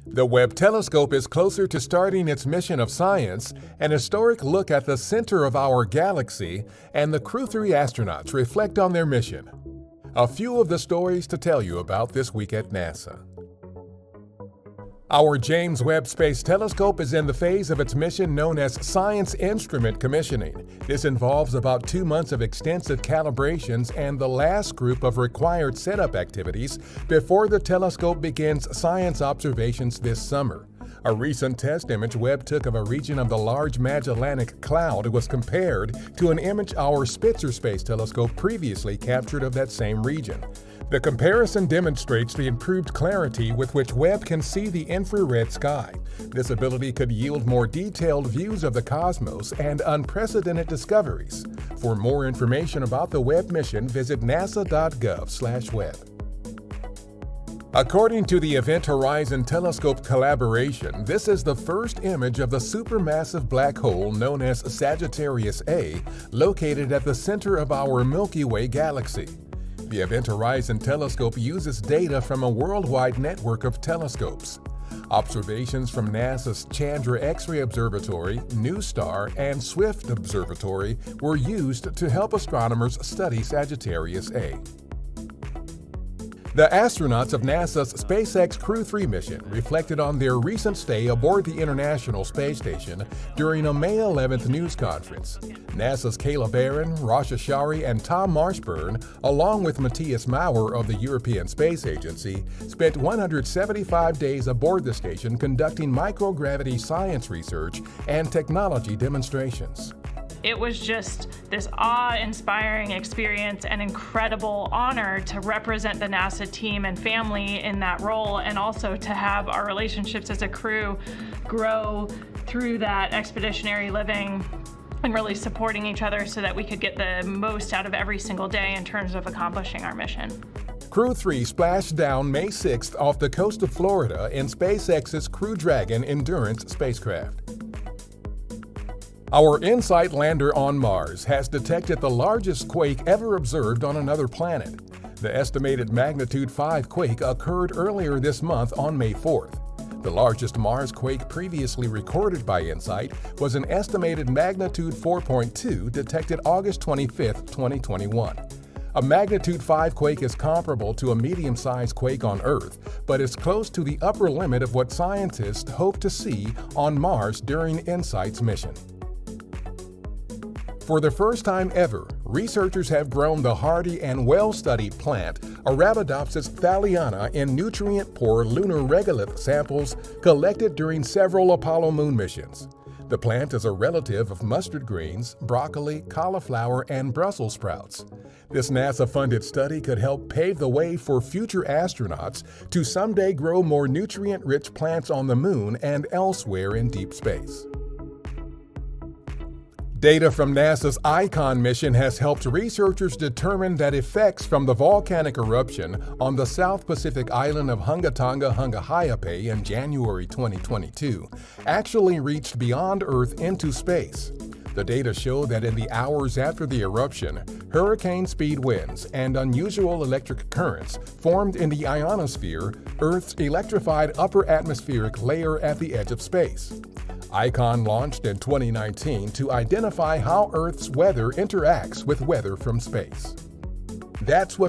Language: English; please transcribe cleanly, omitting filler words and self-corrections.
The Webb Telescope is closer to starting its mission of science, an historic look at the center of our galaxy, and the Crew 3 astronauts reflect on their mission. A few of the stories to tell you about this week at NASA. Our James Webb Space Telescope is in the phase of its mission known as Science Instrument Commissioning. This involves about 2 months of extensive calibrations and the last group of required setup activities before the telescope begins science observations this summer. A recent test image Webb took of a region of the Large Magellanic Cloud was compared to an image our Spitzer Space Telescope previously captured of that same region. The comparison demonstrates the improved clarity with which Webb can see the infrared sky. This ability could yield more detailed views of the cosmos and unprecedented discoveries. For more information about the Webb mission, visit nasa.gov/Webb. According to the Event Horizon Telescope collaboration, this is the first image of the supermassive black hole known as Sagittarius A, located at the center of our Milky Way galaxy. The Event Horizon Telescope uses data from a worldwide network of telescopes. Observations from NASA's Chandra X-ray Observatory, NuSTAR, and Swift Observatory were used to help astronomers study Sagittarius A. The astronauts of NASA's SpaceX Crew 3 mission reflected on their recent stay aboard the International Space Station during a May 11th news conference. NASA's Kayla Barron, Rasha Shari, and Tom Marshburn, along with Matthias Maurer of the European Space Agency, spent 175 days aboard the station conducting microgravity science research and technology demonstrations. It was just this awe-inspiring experience and incredible honor to represent the NASA team and family in that role, and also to have our relationships as a crew grow through that expeditionary living and really supporting each other so that we could get the most out of every single day in terms of accomplishing our mission. Crew 3 splashed down May 6th off the coast of Florida in SpaceX's Crew Dragon Endurance spacecraft. Our InSight lander on Mars has detected the largest quake ever observed on another planet. The estimated magnitude 5 quake occurred earlier this month on May 4th. The largest Mars quake previously recorded by InSight was an estimated magnitude 4.2 detected August 25, 2021. A magnitude 5 quake is comparable to a medium-sized quake on Earth, but is close to the upper limit of what scientists hope to see on Mars during InSight's mission. For the first time ever, researchers have grown the hardy and well-studied plant Arabidopsis thaliana in nutrient-poor lunar regolith samples collected during several Apollo moon missions. The plant is a relative of mustard greens, broccoli, cauliflower, and Brussels sprouts. This NASA-funded study could help pave the way for future astronauts to someday grow more nutrient-rich plants on the moon and elsewhere in deep space. Data from NASA's ICON mission has helped researchers determine that effects from the volcanic eruption on the South Pacific island of Hungatonga-Hungahiape in January 2022 actually reached beyond Earth into space. The data show that in the hours after the eruption, hurricane-speed winds and unusual electric currents formed in the ionosphere, Earth's electrified upper atmospheric layer at the edge of space. ICON launched in 2019 to identify how Earth's weather interacts with weather from space. That's what